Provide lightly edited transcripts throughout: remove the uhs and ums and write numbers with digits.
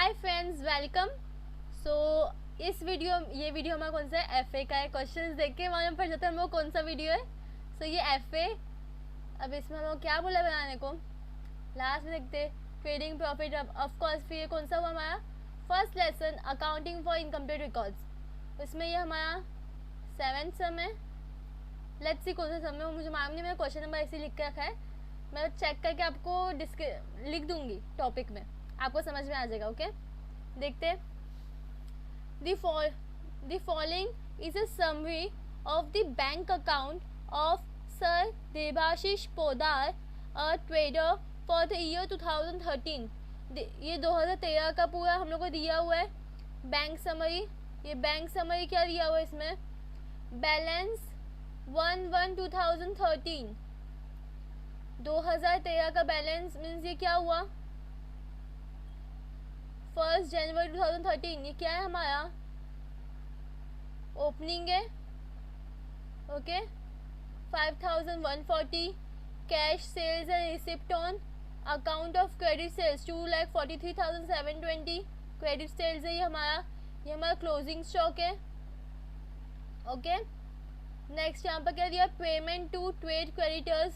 Hi friends, welcome. सो ये video हमारा कौन सा है? एफए का है। क्वेश्चंस देख के मालूम पड़ जाता है हम लोग कौन सा वीडियो है। सो ये एफए। अब इसमें हम लोग क्या बोला बनाने को, लास्ट में देखते। Trading profit, of course. फिर ये कौन सा हुआ हमारा first lesson, accounting for incomplete records. इसमें ये हमारा 7th सम है। लेट्स सी कौन सा सम है, मुझे मालूम नहीं। मेरा क्वेश्चन नंबर ऐसे लिख के रखा है, मैं चेक करके आपको लिख दूंगी टॉपिक में, आपको समझ में आ जाएगा। ओके, देखते। The following is a summary of the bank account of Sir Debashish Podar, a trader for the year 2013। ये 2013 का पूरा हम लोग को दिया हुआ है बैंक समरी। ये बैंक समरी क्या दिया हुआ है इसमें? बैलेंस 1/1/2013, 2013 का बैलेंस मीन्स ये क्या हुआ 1 जनवरी 2013। ये क्या है हमारा? ओपनिंग है। Okay, 5140। Cash sales and receipt on account of credit sales 2,43,720 credit sales है ये हमारा क्लोजिंग स्टॉक है। ओके, नेक्स्ट यहाँ पर क्या दिया? Payment to trade creditors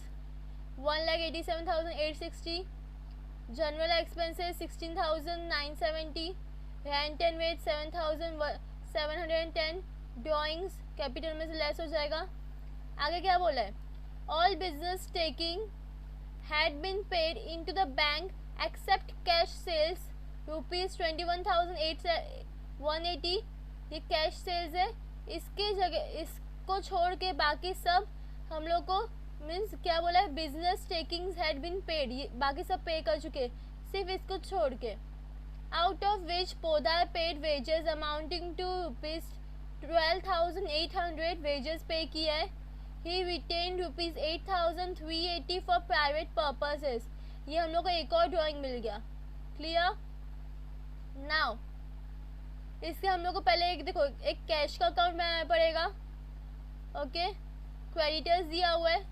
1,87,860। General expenses 16,970। Rent and wage 7,710। Drawings capital में से लेस हो जाएगा। आगे क्या बोला है? All business taking had been paid into the bank except cash sales ₹21,180। ये कैश सेल्स है, इसके जगह इसको छोड़ के बाकी सब हम लोग को मीन्स क्या बोला है? Business takings had been paid, ये बाकी सब पे कर चुके, सिर्फ इसको छोड़ के। Out of which Podar paid wages amounting to ₹12,800 wages पे किया है। He retain ₹8,380 for private purposes. ये हम लोग को एक और ड्राइंग मिल गया। क्लियर? नाउ इसके हम लोग को पहले देखो एक कैश का अकाउंट बनाना पड़ेगा। ओके, क्रेडिटर्स दिया हुआ है,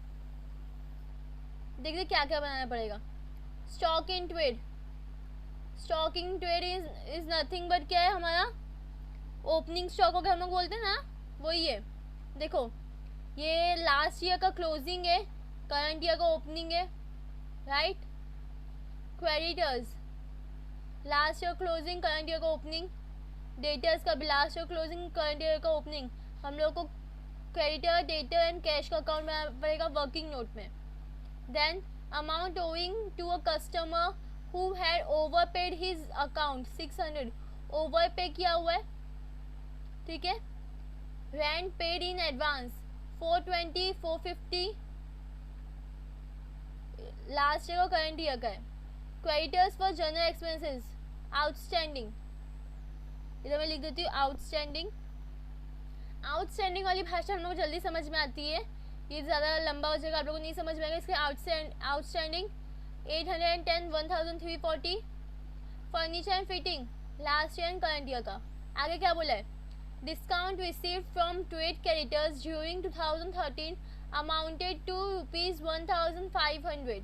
देखिए क्या क्या बनाना पड़ेगा। Stock in trade, stock in trade is nothing but क्या है हमारा? ओपनिंग स्टॉक हो गया, हम लोग बोलते हैं ना, वही है। देखो ये लास्ट ईयर का क्लोजिंग है, करंट ईयर का ओपनिंग है, right. Creditors last year closing, current year का ओपनिंग। डेटर्स का भी last year closing, current year का ओपनिंग। हम लोग को क्रेडिटर, डेटर एंड कैश का अकाउंट बनाना पड़ेगा वर्किंग नोट में। Then amount owing to a customer who had overpaid his account 600, overpay किया हुआ है, ठीक है। Rent paid in advance 420, 450 last year का करंट ईयर का है। Creditors for general expenses outstanding, इधर मैं लिख देती हूँ आउटस्टैंडिंग। आउटस्टैंडिंग वाली भाषा हम लोग को जल्दी समझ में आती है, ये ज़्यादा लंबा हो जाएगा, आप लोगों को नहीं समझ में आएगा। इसके outstanding 810, 1,340। Furniture and fitting last year and current year का। आगे क्या बोला है? Discount received from trade creditors during 2013 amounted to ₹1,500,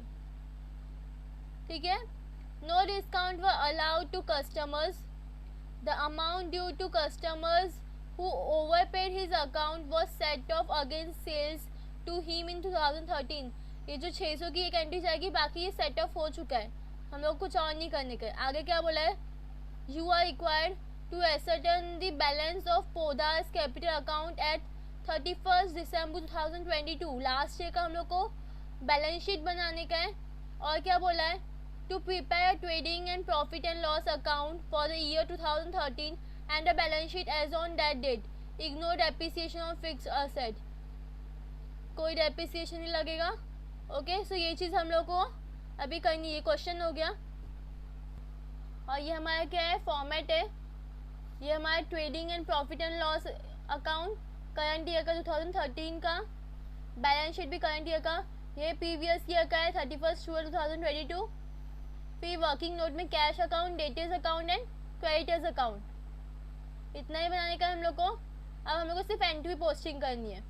ठीक है। No discount were allowed to customers. The amount due to customers who overpaid his account was set off against sales to him in 2013। ये जो 600 की एक entry जाएगी, बाकी ये set of हो चुका है, हम लोग कुछ और नहीं करने का। आगे क्या बोला है? You are required to ascertain the balance of Podar's capital account at 31 December 2022। Last year का हम लोग को बैलेंस शीट बनाने का है। और क्या बोला है? To prepare trading and profit and loss account for the year 2013 and a balance sheet as on that date. Ignore depreciation of fixed asset, कोई डेप्रिसिएशन नहीं लगेगा। ओके, सो ये चीज़ हम लोग को अभी करनी है। क्वेश्चन हो गया। और ये हमारा क्या है? फॉर्मेट है। ये हमारा trading and profit and loss account current year का 2013 का, बैलेंस शीट भी करंट ईयर का। ये प्रीवियस ईयर का है 31 12 2022। फिर वर्किंग नोट में cash account, debtors account and creditors account, इतना ही बनाने का हम लोग को। अब हम लोग को सिर्फ एंट्री पोस्टिंग करनी है।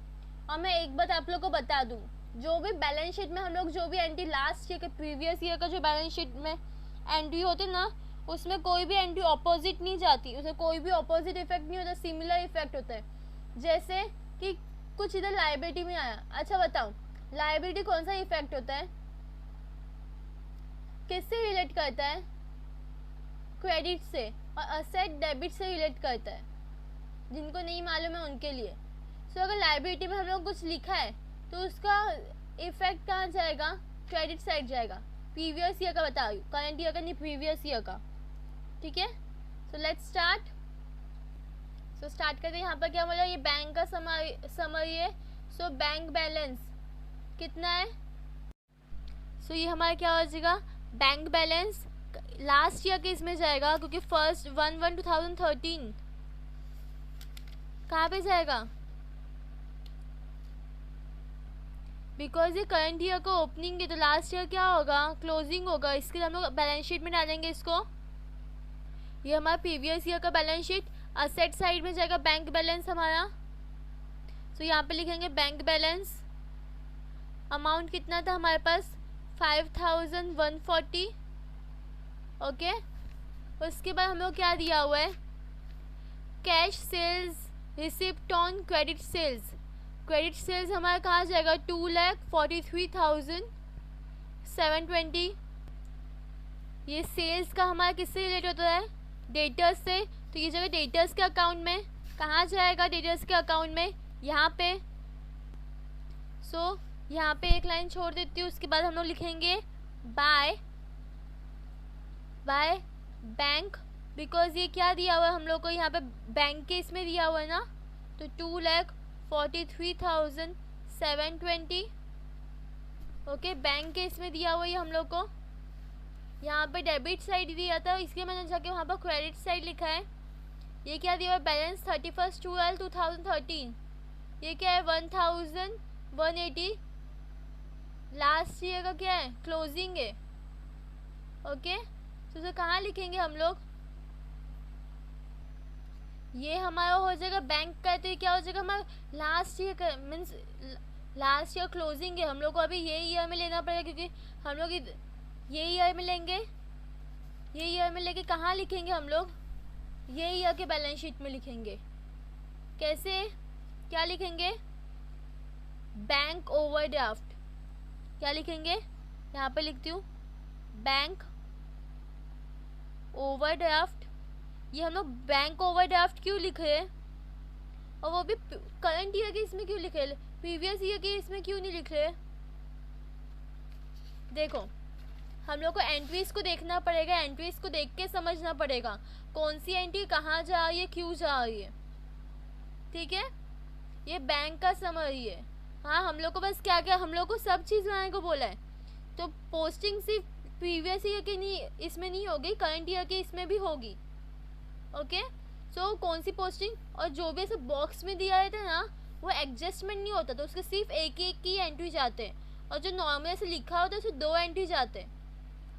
और मैं एक बात आप लोग को बता दूं, जो भी बैलेंस शीट में हम लोग जो भी एंट्री लास्ट ईयर के प्रीवियस ईयर का जो बैलेंस शीट में एंट्री होती है ना, उसमें कोई भी एंट्री ऑपोजिट नहीं जाती, उसमें कोई भी ऑपोजिट इफेक्ट नहीं होता, सिमिलर इफेक्ट होता है। जैसे कि कुछ इधर लायबिलिटी में आया, अच्छा बताओ लायबिलिटी कौन सा इफेक्ट होता है, किससे रिलेट करता है, क्रेडिट से, और असेट डेबिट से रिलेट करता है। जिनको नहीं मालूम है उनके लिए, सो अगर लायबिलिटी में हम लोग कुछ लिखा है तो उसका इफेक्ट कहाँ जाएगा, क्रेडिट साइड जाएगा। प्रीवियस ईयर का बता रही हूँ, करंट ईयर का नहीं, प्रीवियस ईयर का, ठीक है। So let's start. So start करते हैं। यहाँ पर क्या बोला, ये बैंक का समरी है। सो बैंक बैलेंस कितना है, सो ये हमारा क्या हो जाएगा, बैंक बैलेंस लास्ट ईयर के इसमें जाएगा, क्योंकि फर्स्ट 1/1/2013 कहाँ पे जाएगा, बिकॉज ये करंट ईयर का ओपनिंग है तो लास्ट ईयर क्या होगा, क्लोजिंग होगा। इसके लिए हम लोग बैलेंस शीट में डालेंगे इसको। ये हमारा प्रीवियस ईयर का बैलेंस शीट, असेट साइड में जाएगा बैंक बैलेंस हमारा। सो यहाँ पे लिखेंगे बैंक बैलेंस, अमाउंट कितना था हमारे पास 5140, ओके। उसके बाद हम लोग क्या दिया हुआ है, cash sales receipt on credit sales. Credit sales हमारा कहाँ जाएगा, 2,43,720। ये सेल्स का हमारा किससे रिलेट होता है, डेटर्स से, तो ये जगह डेटर्स के अकाउंट में कहाँ जाएगा, डेटर्स के अकाउंट में यहाँ पे। सो यहाँ पे एक लाइन छोड़ देती हूँ, उसके बाद हम लोग लिखेंगे बाय बैंक, बिकॉज ये क्या दिया हुआ है हम लोग को, यहाँ पे बैंक के इसमें दिया हुआ है ना, तो 2,43,720, ओके। बैंक के इसमें दिया हुआ है हम लोग को। यहाँ पे डेबिट साइड दिया था, इसलिए मैंने जाके वहाँ पर क्रेडिट साइड लिखा है। ये क्या दिया हुआ है, बैलेंस 31/12/2013, ये क्या है 1,180, लास्ट ईयर का क्या है, क्लोजिंग है, ओके। तो उसे कहाँ लिखेंगे हम लोग, ये हमारा हो जाएगा बैंक का, तो ये क्या हो जाएगा हमारा लास्ट ईयर का, मीन्स लास्ट ईयर क्लोजिंग है। हम लोग को अभी ये ईयर में लेना पड़ेगा, क्योंकि हम लोग ये ईयर में लेंगे, ये ईयर में लेके कहाँ लिखेंगे हम लोग, ये ईयर के बैलेंस शीट में लिखेंगे। कैसे, क्या लिखेंगे, बैंक ओवरड्राफ्ट, क्या लिखेंगे, यहाँ पे लिखती हूँ बैंक ओवरड्राफ्ट। ये हम लोग बैंक ओवरड्राफ्ट क्यों लिख रहे हैं, और वो भी करंट ईयर के इसमें क्यों लिख रहे, प्रीवियस ईयर के इसमें क्यों नहीं लिख रहे। देखो हम लोग को एंट्रीज को देखना पड़ेगा, एंट्रीज को देख के समझना पड़ेगा कौन सी एंट्री कहाँ जा रही है, क्यों जा रही है, ठीक है। ये बैंक का समरी है। हाँ, हम लोग को बस क्या क्या, हम लोग को सब चीज़ बनाने को बोला है, तो पोस्टिंग सिर्फ प्रीवियस ईयर की नहीं, इसमें नहीं होगी, करंट ईयर की इसमें भी होगी, ओके। सो कौन सी पोस्टिंग, और जो भी ऐसे बॉक्स में दिया रहता है ना, वो एडजस्टमेंट नहीं होता, तो उसके सिर्फ एक एक की एंट्री जाते हैं, और जो नॉर्मल ऐसे लिखा होता है उसमें 2 एंट्री जाते हैं,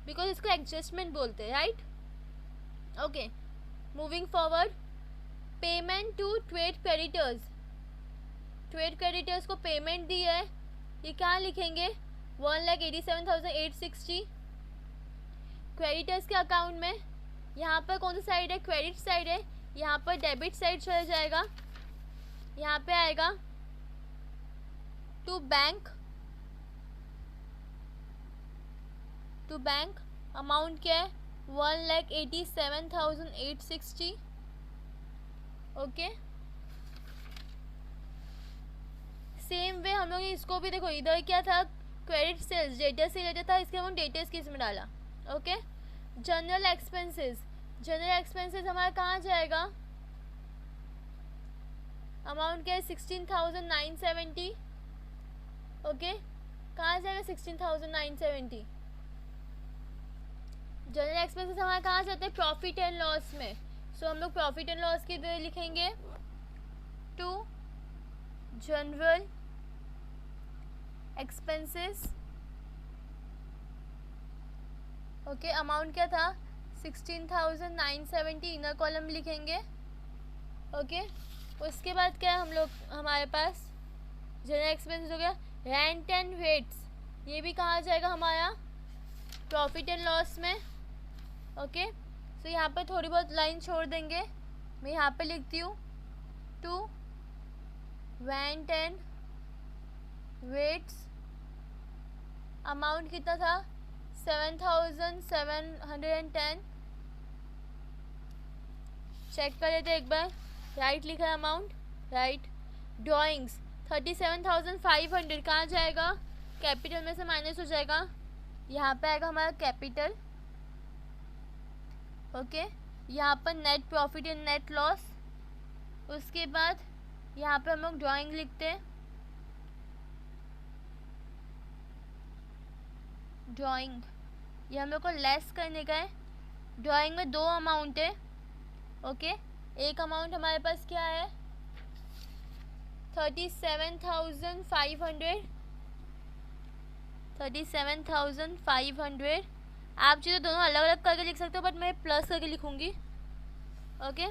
बिकॉज इसको एडजस्टमेंट बोलते हैं, right, okay. Moving forward, payment to trade creditors, trade creditors को पेमेंट दी है, ये क्या लिखेंगे 1,87,860 क्रेडिटर्स के अकाउंट में। यहाँ पर कौन सा साइड है, क्रेडिट साइड है, यहाँ पर डेबिट साइड चला जाएगा, यहाँ पे आएगा टू बैंक, अमाउंट क्या है 1,87,860, ओके। सेम वे हम लोग इसको भी देखो, इधर क्या था, क्रेडिट सेल्स डेटा से रिलेटेड था, इसके हम डेटा किस में डाला, okay. General expenses, general expenses हमारा कहाँ जाएगा, अमाउंट क्या है 16,970, ओके। कहाँ जाएगा 16,970। जनरल एक्सपेंसेस हमारा कहाँ जाते हैं, प्रॉफिट एंड लॉस में। सो हम लोग प्रॉफिट एंड लॉस के लिए लिखेंगे to general expenses, okay. Amount क्या था 16,970, इनर कॉलम लिखेंगे, ओके। उसके बाद क्या है हम लोग, हमारे पास जनरल एक्सपेंसेस हो गया, रेंट एंड रेट्स, ये भी कहाँ जाएगा हमारा प्रॉफिट एंड लॉस में, ओके। तो यहाँ पे थोड़ी बहुत लाइन छोड़ देंगे। मैं यहाँ पे लिखती हूँ to rent and rates, amount कितना था 7710। चेक कर लेते एक बार, राइट लिखा है अमाउंट, राइट। ड्राइंग्स 37,500 कहाँ जाएगा, कैपिटल में से माइनस हो जाएगा, यहाँ पे आएगा हमारा कैपिटल। ओके, यहाँ पर net profit and net loss. उसके बाद यहाँ पे हम लोग ड्राइंग लिखते हैं, ड्राइंग, ये हम लोग को लेस करने का है। ड्राइंग में दो अमाउंट है। ओके, एक अमाउंट हमारे पास क्या है 37,500, 37,500। आप चीज़ें दोनों अलग अलग करके लिख सकते हो, बट मैं प्लस करके लिखूँगी। ओके,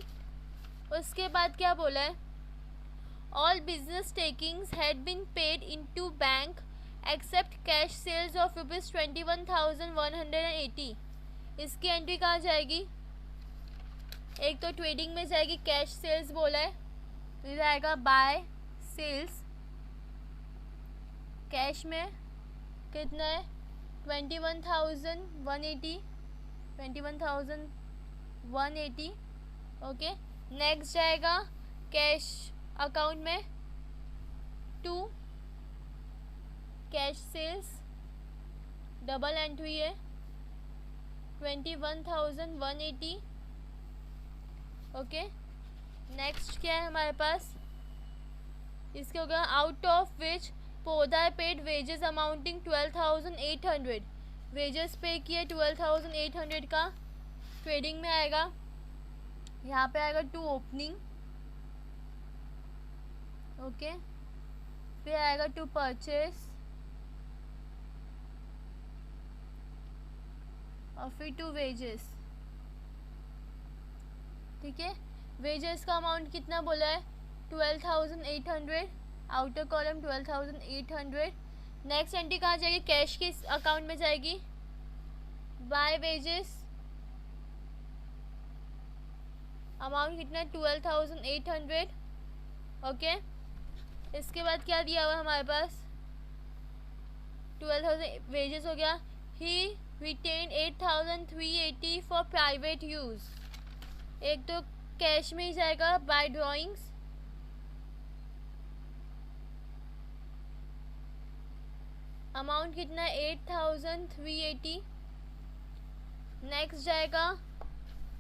उसके बाद क्या बोला है, all business takings had been paid into bank except cash sales of ₹21,180। इसकी एंट्री कहाँ जाएगी, एक तो ट्रेडिंग में जाएगी, कैश सेल्स बोला है, तो जाएगा बाय सेल्स। कैश में कितना है 21,180, 21,180। ओके, नेक्स्ट जाएगा कैश अकाउंट में to cash sales, double entry है 21,180। ओके, नेक्स्ट क्या है हमारे पास, इसके हो गया आउट ऑफ विच पौधा पेड वेजेस अमाउंटिंग 12,800। वेजेस पे किए 12,800 का, ट्रेडिंग में आएगा, यहाँ पे आएगा टू ओपनिंग। ओके, फिर आएगा टू परचेस और फिर टू वेजेस। ठीक है, वेजेस का अमाउंट कितना बोला है 12,800, आउटर कॉलम 12,800। नेक्स्ट एंट्री कहाँ जाएगी, कैश के अकाउंट में जाएगी, बाय वेजेस, अमाउंट कितना है 12,800। ओके, इसके बाद क्या दिया हुआ हमारे पास 12,000 वेजेस हो गया। ही रिटेन 8,380 फॉर प्राइवेट यूज़, एक तो कैश में ही जाएगा बाय ड्राइंग्स, अमाउंट कितना है 8,380। नेक्स्ट जाएगा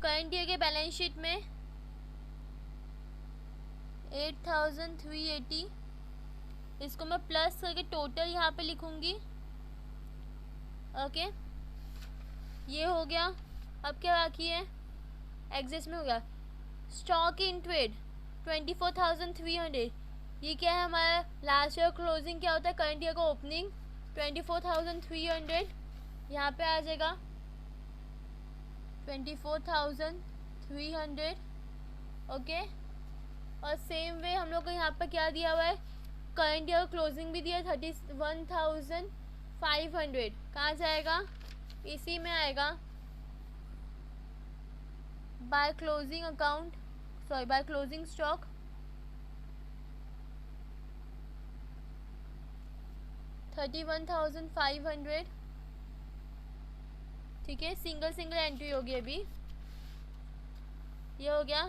करंट ईयर के बैलेंस शीट में 8,380, इसको मैं प्लस करके टोटल यहाँ पे लिखूँगी। ओके, ये हो गया। अब क्या बाकी है, एग्जिस्ट में हो गया। स्टॉक इन ट्रेड 24,300, ये क्या है हमारा लास्ट ईयर क्लोजिंग क्या होता है, करंट ईयर का ओपनिंग 24,300, यहाँ पे आ जाएगा 24,300। ओके, और सेम वे हम लोग को यहाँ पर क्या दिया हुआ है, करंट ईयर क्लोजिंग भी दिया 31,500, कहाँ जाएगा, इसी में आएगा by closing account, sorry by closing stock 31,500। ठीक है, सिंगल सिंगल एंट्री होगी अभी। ये हो गया।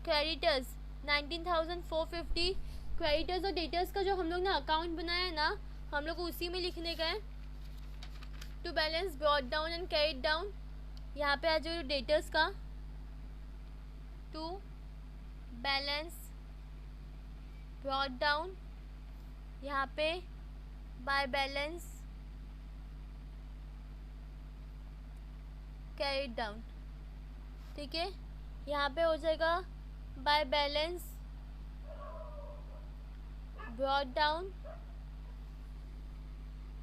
क्रेडिटर्स 19,450, क्रेडिटर्स और डेटर्स का जो हम लोग ने अकाउंट बनाया है ना, हम लोग को उसी में लिखने का है। To balance brought down and carried down, यहाँ पे आ जाओ डेटर्स का, टू बैलेंस ब्रॉट डाउन, यहाँ पे बाय बैलेंस कैरिड डाउन। ठीक है, यहाँ पे हो जाएगा by balance brought down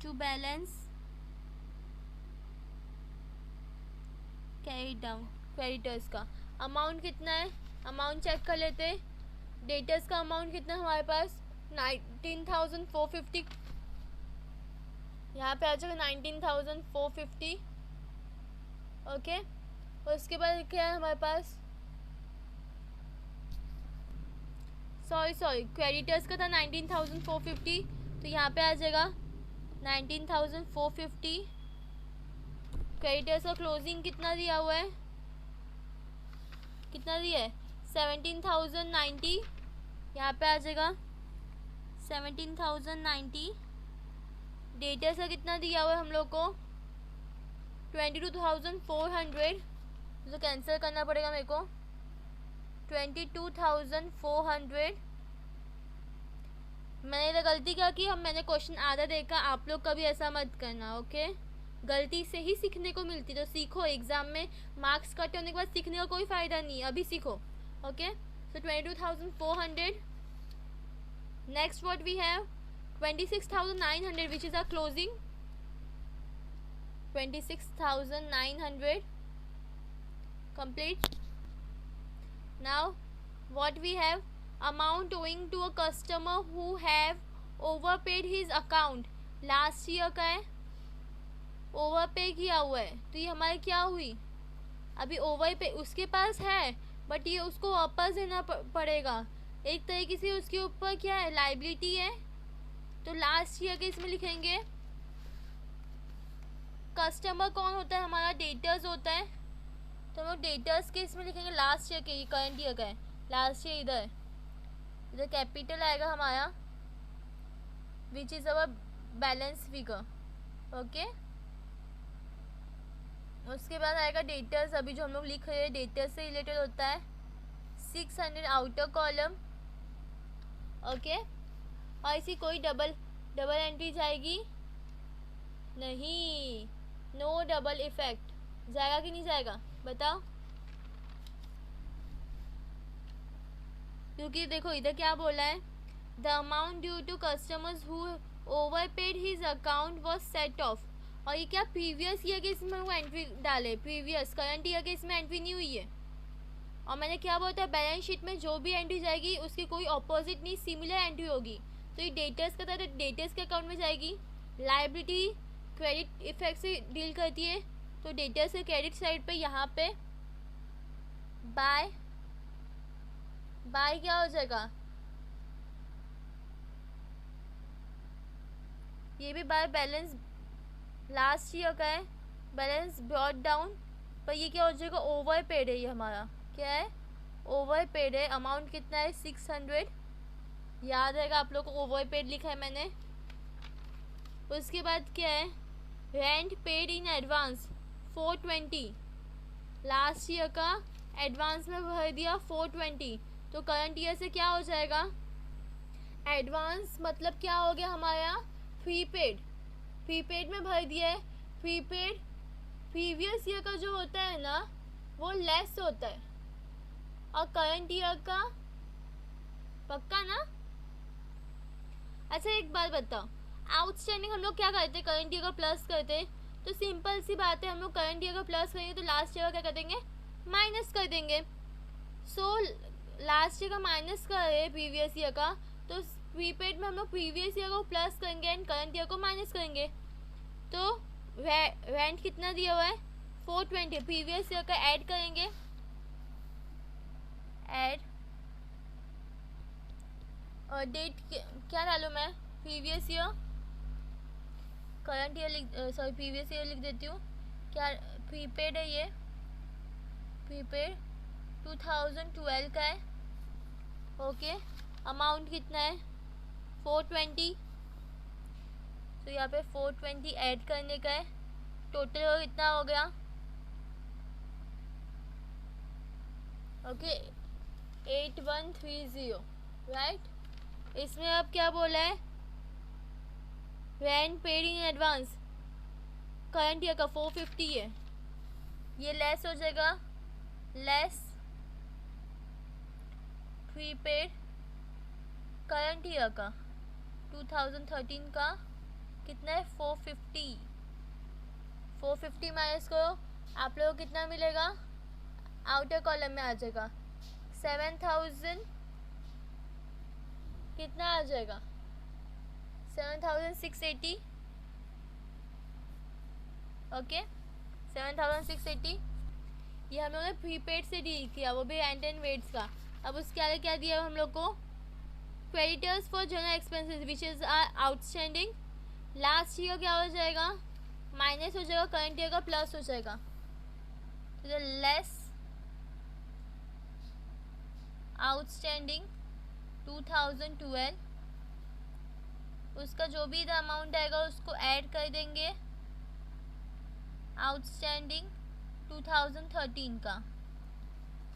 to balance carried down. Creditors का अमाउंट कितना है, अमाउंट चेक कर लेते हैं। डेटर्स का अमाउंट कितना है हमारे पास 19,450, यहाँ पे आ जाएगा 19,450। ओके, उसके बाद क्या है हमारे पास, सॉरी क्रेडिटर्स का था 19,450, तो यहाँ पे आ जाएगा 19,450। क्रेडिटर्स का क्लोजिंग कितना दिया हुआ है, कितना दिया है 17,090, यहाँ पे आ जाएगा 17,090। डेटर्स का कितना दिया हुआ है हम लोग को 22,400, तो कैंसिल करना पड़ेगा मेरे को 22,400। मैंने इधर गलती क्या की, मैंने क्वेश्चन आधा देखा, आप लोग कभी ऐसा मत करना, ओके। गलती से ही सीखने को मिलती, तो सीखो। एग्जाम में मार्क्स कट होने के बाद सीखने का कोई फ़ायदा नहीं, अभी सीखो, okay. So 22,400। Next what we have 26,900 which is our closing, 26,900 complete. Now what we have, amount owing to a customer who have overpaid his account, last year का है, ओवरपे किया हुआ है, तो ये हमारी क्या हुई, अभी ओवर पे उसके पास है बट ये उसको वापस देना पड़ेगा, एक तरीके से उसके ऊपर क्या है, लाइबिलिटी है। तो लास्ट ईयर के इसमें लिखेंगे, कस्टमर कौन होता है हमारा, डेटर्स होता है, तो हम लोग डेटर्स के इसमें लिखेंगे लास्ट ईयर के, ये करंट ईयर का है, लास्ट ईयर इधर कैपिटल आएगा हमारा which is our balance figure, okay. उसके बाद आएगा डेटर्स, अभी जो हम लोग लिख रहे हैं डेटर्स से रिलेटेड होता है 600 आउटर कॉलम, ओके। और इसी कोई डबल एंट्री जाएगी नहीं, नो डबल इफेक्ट, जाएगा कि नहीं जाएगा बताओ, क्योंकि देखो इधर क्या बोला है, the amount due to customers who overpaid his account was set off, और ये क्या प्रीवियस ईयर के इसमें वो एंट्री डाले, प्रीवियस करंट ईयर के इसमें एंट्री नहीं हुई है। और मैंने क्या बोला था, बैलेंस शीट में जो भी एंट्री जाएगी उसकी कोई ऑपोजिट नहीं सिमिलर एंट्री होगी, तो ये डेटर्स का था तो डेटर्स के अकाउंट में जाएगी। लाइबिलिटी क्रेडिट इफेक्ट से डील करती है, तो डेटर्स के क्रेडिट साइड पे यहाँ पे बाय क्या हो जाएगा, ये भी बाय बैलेंस लास्ट ईयर का है, बैलेंस ब्रॉट डाउन, पर ये क्या हो जाएगा, ओवर पेड है, ये हमारा क्या है, ओवर पेड है। अमाउंट कितना है 600, याद रहेगा आप लोग को, ओवर पेड लिखा है मैंने। उसके बाद क्या है, rent paid in advance 420, last year का एडवांस में भर दिया 420, तो करंट ईयर से क्या हो जाएगा, एडवांस मतलब क्या हो गया हमारा, प्रीपेड में भर दिया है। प्रीपेड प्रीवियस ईयर का जो होता है ना वो लेस होता है, और करंट ईयर का पक्का ना। अच्छा एक बात बताओ, आउटस्टैंडिंग हम लोग क्या करते हैं, करंट ईयर का प्लस करते हैं, तो सिंपल सी बात है, हम लोग करंट ईयर का प्लस करेंगे तो लास्ट ईयर का क्या कर देंगे, माइनस कर देंगे। सो लास्ट ईयर का माइनस कर रहे हैं प्रीवियस ईयर का, तो प्रीपेड में हम लोग प्रीवियस ईयर को प्लस करेंगे एंड करंट ईयर को माइनस करेंगे। तो रेंट कितना दिया हुआ है 420, प्रीवियस ईयर का ऐड करेंगे, ऐड और डेट क्या डालूँ मैं, previous year, current year sorry previous year लिख देती हूँ, क्या प्रीपेड है, ये प्रीपेड 2012 का है, ओके। अमाउंट कितना है 420, तो यहाँ पे 420 ऐड करने का है, टोटल कितना हो गया, ओके 8130, राइट। इसमें अब क्या बोला है, rent paid in advance current year का 450 है, ये लेस हो जाएगा, लेस प्रीपेड करंट ईयर का 2013 का कितना है 450 माइनस करो, आप लोगों को कितना मिलेगा, आउटर कॉलम में आ जाएगा 7000, कितना आ जाएगा 7680, ओके 7680। ये हम लोग ने प्रीपेड से डील किया, वो भी रेंट एंड वेट्स का। अब उसके आगे क्या दिया हम लोग को, creditors for general expenses which is are outstanding. Last year क्या हो जाएगा, माइनस हो जाएगा, करंट ईयर का प्लस हो जाएगा। तो लेस आउटस्टैंडिंग 2012, उसका जो भी अमाउंट आएगा उसको ऐड कर देंगे आउटस्टैंडिंग 2013 का।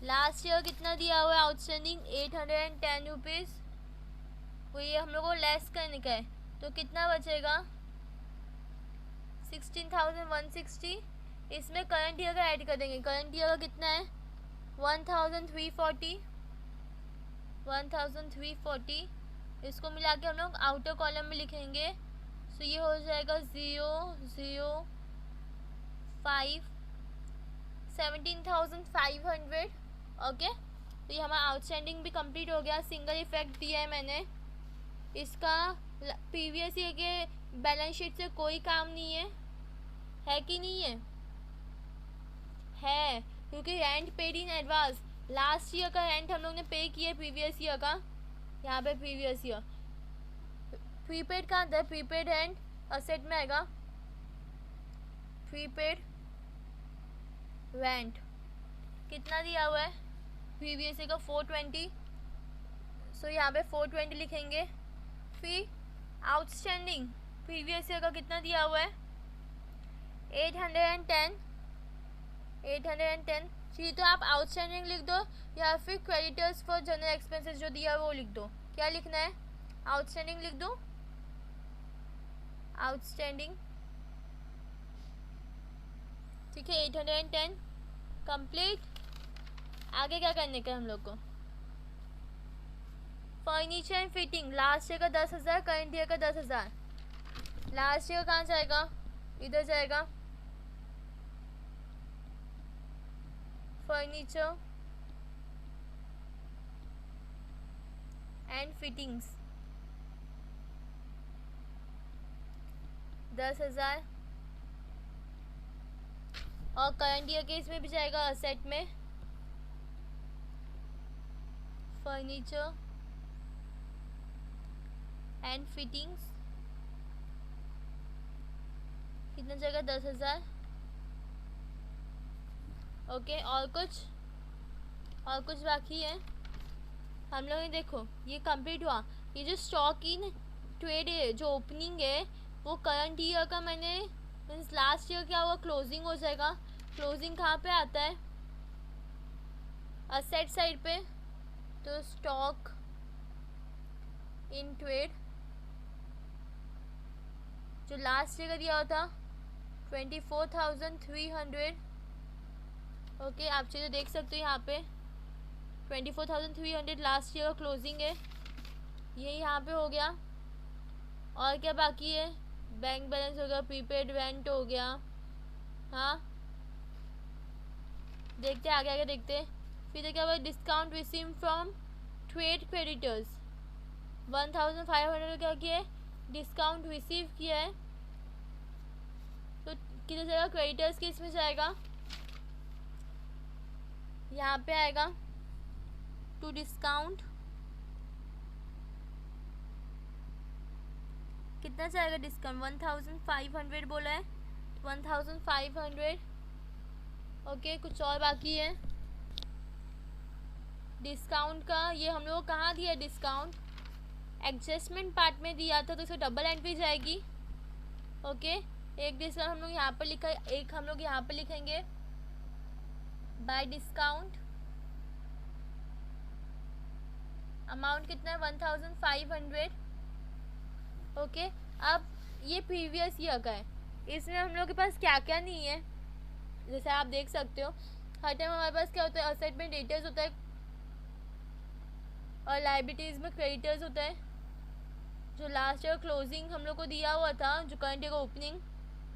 लास्ट ईयर कितना दिया हुआ है आउटस्टैंडिंग, 810 रुपीज़। वो ये हम लोग को लेस करने का है, तो कितना बचेगा 16,160। इसमें करंट ईयर का ऐड कर देंगे, करंट ईयर का कितना है 1340। इसको मिला के हम लोग आउटर कॉलम में लिखेंगे। सो ये हो जाएगा 005 17,500। ओके, तो ये हमारा आउटस्टैंडिंग भी कंप्लीट हो गया। सिंगल इफेक्ट दिया है मैंने, इसका प्रीवियस ईयर के बैलेंस शीट से कोई काम नहीं है कि नहीं है क्योंकि rent paid in advance. Last year का रेंट हम लोग ने पे किया प्रीवियस ईयर का, यहाँ पे प्रीवियस ईयर। प्रीपेड का अंदर प्रीपेड रेंट असेट में आएगा, प्रीपेड रेंट कितना दिया हुआ है प्रीवियस ईयर का 420। सो यहाँ पे 420 लिखेंगे। फिर आउटस्टैंडिंग प्रीवियस ईयर का कितना दिया हुआ है 810। चलिए, तो आप आउटस्टैंडिंग लिख दो या फिर क्रेडिटर्स फॉर जनरल एक्सपेंसेस जो दिया है वो लिख दो। क्या लिखना है, आउटस्टैंडिंग लिख दो, आउटस्टैंडिंग। ठीक है, 810 कंप्लीट। आगे क्या करने का हम लोग को, furniture and fitting last year का 10,000, करंट ईयर का 10,000। लास्ट ईयर कहाँ जाएगा, इधर जाएगा, फर्नीचर एंड फिटिंग्स 10,000, और करंट ईयर के इसमें भी जाएगा असेट में, फर्नीचर एंड फिटिंग्स कितना जाएगा 10,000। ओके, और कुछ बाकी है हम लोग ने, देखो ये कंप्लीट हुआ। ये जो स्टॉक इन ट्रेड है जो ओपनिंग है वो करंट ईयर का मैंने मीन्स लास्ट ईयर क्या हुआ क्लोजिंग हो जाएगा। क्लोजिंग कहाँ पे आता है, असेट साइड पे, तो स्टॉक इन ट्रेड जो लास्ट ईयर का दिया हुआ था 24,300। ओके, आप चलिए देख सकते हो यहाँ पे 24,300 लास्ट ईयर का क्लोजिंग है, ये यहाँ पे हो गया। और क्या बाकी है, बैंक बैलेंस हो गया, प्रीपेड रेंट हो गया। हाँ, देखते आगे देखते। फिर क्या हुआ, discount receive from trade creditors 1,500 क्या किया है, डिस्काउंट रिसीव किया है। तो किधर जाएगा, क्रेडिटर्स के इसमें जाएगा, यहाँ पे आएगा टू डिस्काउंट, कितना जाएगा डिस्काउंट 1,500 बोला है, 1,500। ओके, कुछ और बाकी है डिस्काउंट का। ये हम लोग कहाँ दिया डिस्काउंट, एडजस्टमेंट पार्ट में दिया था, तो इसको डबल एंट्री जाएगी। ओके, एक डिस्काउंट हम लोग यहाँ पर लिखा, एक हम लोग यहाँ पर लिखेंगे बाय डिस्काउंट। अमाउंट कितना है 1,500। ओके, अब ये प्रीवियस ईयर का है, इसमें हम लोग के पास क्या क्या नहीं है, जैसे आप देख सकते हो हर टाइम हमारे पास क्या होता है, असेट में डेटर्स होता है और लाइबिलिटीज़ में क्रेडिटर्स होता है। जो लास्ट ईयर क्लोजिंग हम लोग को दिया हुआ था, जो करंट ईयर का ओपनिंग,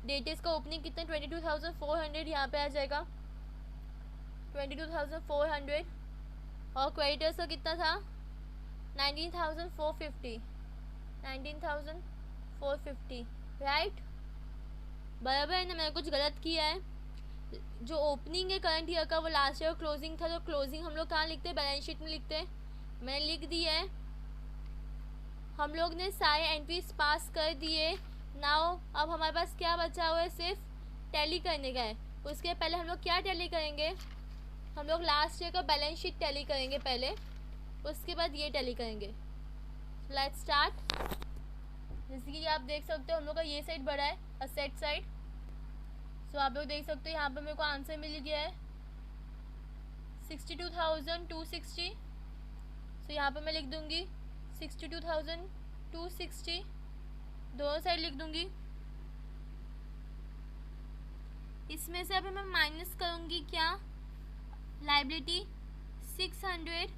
डेटर्स का ओपनिंग कितना 22,400 यहाँ पे आ जाएगा, 22,400। और क्रेडिटर्स का कितना था 19,450, 19,450 राइट। बराबर है ना, मैंने कुछ गलत किया है। जो ओपनिंग है करंट ईयर का वो लास्ट ईयर क्लोजिंग था, तो क्लोजिंग हम लोग कहाँ लिखते हैं, बैलेंस शीट में लिखते हैं। मैंने लिख दिया है। हम लोग ने सारे एंट्रीज पास कर दिए। नाउ अब हमारे पास क्या बचा हुआ है, सिर्फ टैली करने का है। उसके पहले हम लोग क्या टैली करेंगे, हम लोग लास्ट ईयर का बैलेंस शीट टैली करेंगे पहले, उसके बाद ये टैली करेंगे। Let's start. जैसे कि आप देख सकते हो हम लोग का ये साइड बड़ा है, असेट साइड। सो आप लोग देख सकते हो यहाँ पे मेरे को आंसर मिल गया है 62,260। सो यहाँ पे मैं लिख दूंगी 62,260, दोनों साइड लिख दूंगी। इसमें से अभी मैं माइनस करूँगी क्या, लाइबिलिटी 600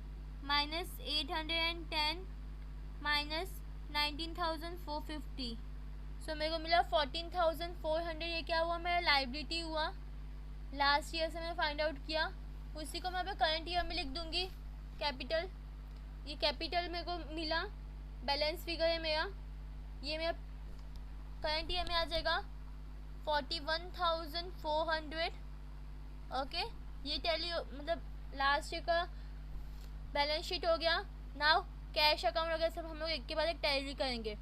माइनस 810 माइनस 19,450। सो मेरे को मिला 14,400। ये क्या हुआ, मेरा लाइबिलिटी हुआ, लास्ट ईयर से मैंने फाइंड आउट किया। उसी को मैं अभी करंट ईयर में लिख दूंगी कैपिटल। ये कैपिटल मेरे को मिला, बैलेंस फिगर है मेरा, ये मेरा करंट ईयर में आ जाएगा 41,400। ओके, ये टैली मतलब लास्ट ईयर का बैलेंस शीट हो गया। नाउ कैश अकाउंट वगैरह सब हम लोग एक के बाद एक टैली करेंगे।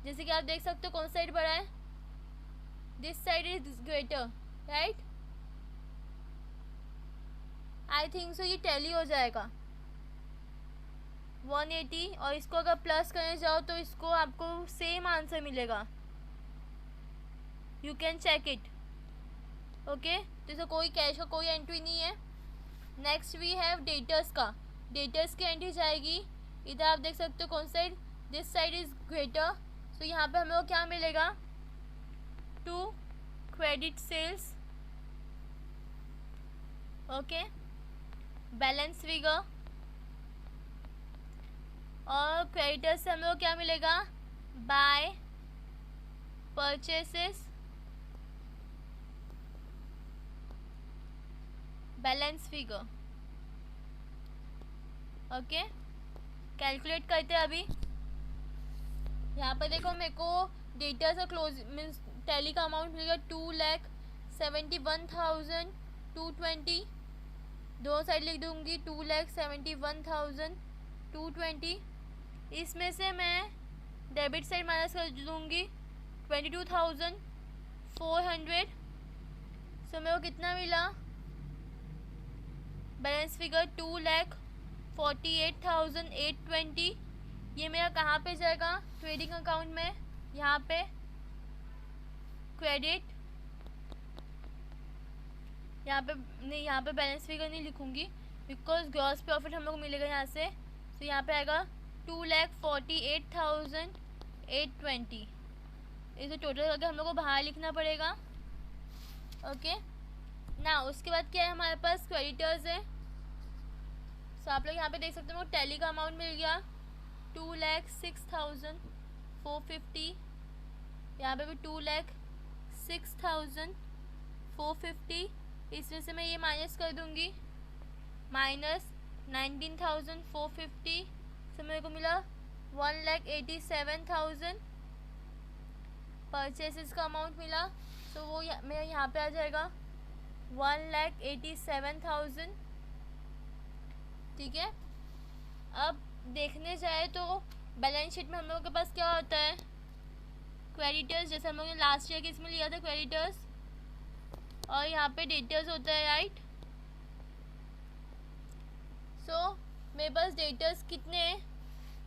जैसे कि आप देख सकते हो कौन साइड बड़ा है, this side is greater, right. I think so ये टैली हो जाएगा 180, और इसको अगर प्लस करने जाओ तो इसको आपको सेम आंसर मिलेगा, you can check it. Okay, तो इसका कोई कैश का कोई एंट्री नहीं है। नेक्स्ट वी हैव डेटर्स का, डेटर्स की एंट्री जाएगी इधर। आप देख सकते हो कौन side, this side is greater. So यहाँ पे हम लोग क्या मिलेगा, 2 credit sales. Okay, balance figure, और क्रेडिटर्स से हम लोग क्या मिलेगा, by purchases, balance figure. Okay, calculate करते हैं अभी। यहाँ पर देखो मेरे को डेटा से क्लोज मीन्स टैली का अमाउंट मिलेगा 2,71,220। दो साइड लिख दूंगी 2,71,220। इसमें से मैं डेबिट साइड माइनस कर दूंगी 22,400। सो मेरे को कितना मिला, बैलेंस फिगर 2,48,820। ये मेरा कहाँ पे जाएगा, ट्रेडिंग अकाउंट में। यहाँ पे क्रेडिट, यहाँ पे नहीं, यहाँ पे बैलेंस फिगर नहीं लिखूंगी बिकॉज ग्रॉस प्रॉफिट हम लोग मिलेगा यहाँ से। तो यहाँ पे आएगा 2,48,820। इसे टोटल करके हम लोग को बाहर लिखना पड़ेगा। ओके, ना उसके बाद क्या है, हमारे पास क्रेडिटर्स है। सो आप लोग यहाँ पे देख सकते हो टैली का अमाउंट मिल गया 2,06,450। यहाँ पे भी 2,06,450। इसमें से मैं ये माइनस कर दूंगी, माइनस 19,450 से मेरे को मिला 1,87,000। परचेसेस का अमाउंट मिला, तो वो मेरा यहाँ पे आ जाएगा 1,87,000। ठीक है, अब देखने जाए तो बैलेंस शीट में हम लोगों के पास क्या होता है, क्रेडिटर्स, जैसे हम लोग ने लास्ट ईयर के इसमें लिया था क्रेडिटर्स, और यहाँ पे डेटर्स होता है, राइट। सो मेरे पास डेटर्स कितने हैं,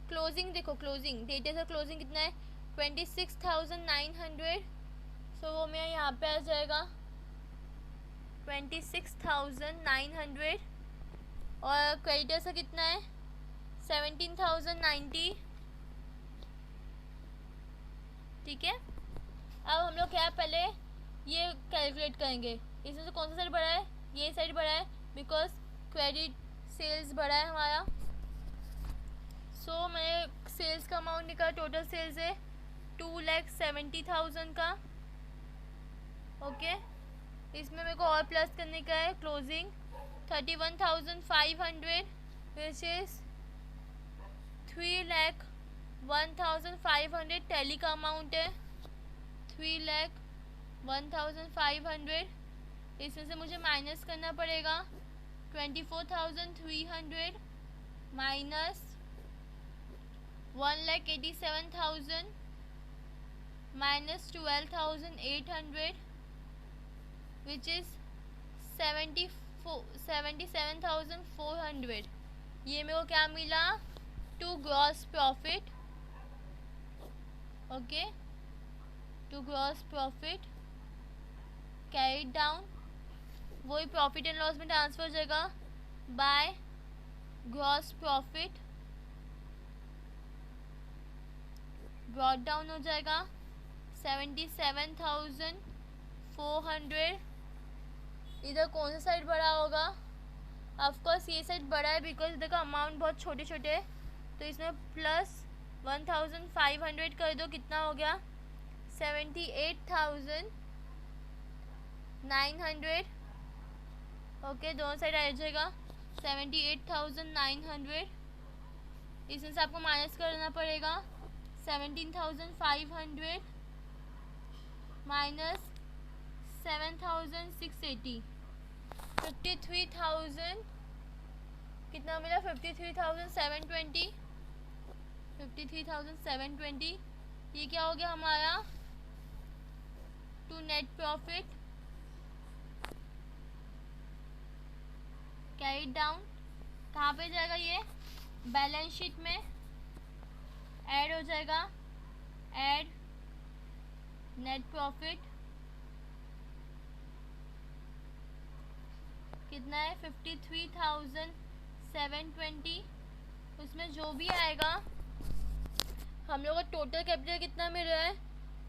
क्लोजिंग देखो, क्लोजिंग डेटर्स का क्लोजिंग कितना है 26,900। सो वो मेरा यहाँ पे आ जाएगा 26,900। और क्रेडिटर्स का कितना है 17,090। ठीक है, अब हम लोग क्या पहले ये कैलकुलेट करेंगे, इसमें से कौन सा साइड बड़ा है, ये साइड बड़ा है बिकॉज क्रेडिट सेल्स बड़ा है हमारा। सो मैं सेल्स का अमाउंट निकाला, टोटल सेल्स है 2,70,000 का। ओके, इसमें मेरे को और प्लस करने का है क्लोजिंग 31,500 विच इज़ 3,01,500। टैली का अमाउंट है 3,01,500। इसमें से मुझे माइनस करना पड़ेगा 24,300 माइनस 1,87,000 माइनस 12,800 विच इज़ 77,400। ये मेरे को क्या मिला? To gross profit. Okay, to gross profit carried down, वही प्रॉफिट एंड लॉस में ट्रांसफर हो जाएगा by gross profit, brought down हो जाएगा 77,400। इधर कौन सा साइड बड़ा होगा? ऑफ कोर्स ये साइड बड़ा है बिकॉज इधर का अमाउंट बहुत छोटे छोटे है, तो इसमें प्लस 1,500 कर दो, कितना हो गया? 78,900। ओके, दोनों साइड आ जाएगा 78,900। इसमें से आपको माइनस करना पड़ेगा 17,500 माइनस 7,680, 53,000 कितना मिला? 53,720, 53,720। ये क्या हो गया हमारा? To net profit carry down. कहाँ पे जाएगा ये? बैलेंस शीट में ऐड हो जाएगा, ऐड नेट प्रॉफिट कितना है? 53,720। उसमें जो भी आएगा, हम लोग का टोटल कैपिटल कितना मिल रहा है?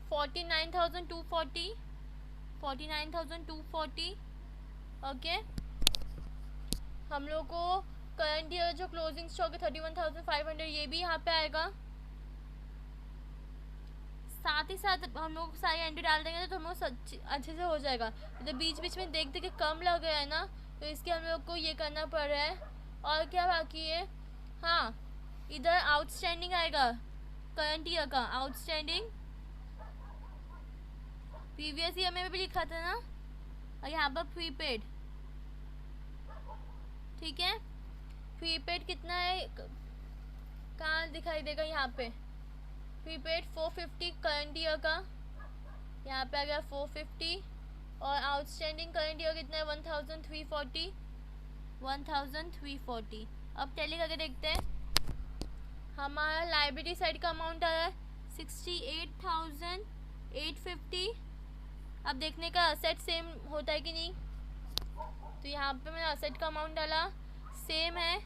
49,240, 49,240। ओके, हम लोग को करंट ईयर जो क्लोजिंग स्टॉक है 31,500, ये भी यहाँ पे आएगा। साथ ही साथ हम लोग सारी एंट्री डाल देंगे तो हम लोग अच्छे से हो जाएगा। तो बीच बीच में देख देख के कम लग गया है ना, तो इसके हम लोग को ये करना पड़ रहा है। और क्या बाकी है? हाँ, इधर आउटस्टैंडिंग आएगा करंट ईयर का, आउटस्टैंडिंग प्रीवियस ईयर में भी लिखा था ना, और यहाँ पर प्रीपेड। ठीक है, प्रीपेड कितना है? कहाँ दिखाई देगा? यहाँ पे प्रीपेड 450 करंट ईयर का, यहाँ पे आ गया 450। और आउटस्टैंडिंग करंट ईयर कितना है? 1,340, 1,340। अब टैली करके देखते हैं। हमारा लाइब्रेरी साइड का अमाउंट आ रहा है 68,850। अब देखने का असेट सेम होता है कि नहीं, तो यहाँ पे मैंने असेट का अमाउंट डाला, सेम है।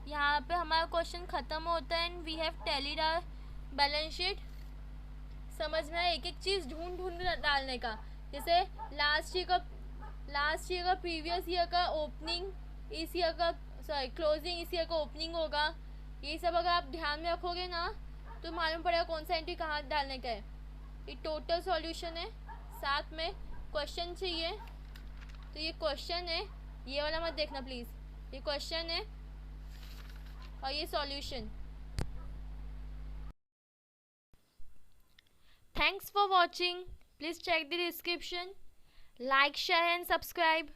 यहाँ पे हमारा क्वेश्चन ख़त्म होता है and we have tallied our balance sheet. समझ में आया? एक एक चीज़ ढूंढ ढूंढ डालने का। जैसे लास्ट ईयर का प्रीवियस ईयर का ओपनिंग, इस ईयर का क्लोजिंग इस ईयर का ओपनिंग होगा। ये सब अगर आप ध्यान में रखोगे ना तो मालूम पड़ेगा कौन सा एंट्री कहाँ डालने का है। ये टोटल सॉल्यूशन है, साथ में क्वेश्चन चाहिए। तो ये क्वेश्चन है, ये वाला मत देखना प्लीज़, ये क्वेश्चन है और ये solution. Thanks for watching. Please check the description. Like, share and subscribe.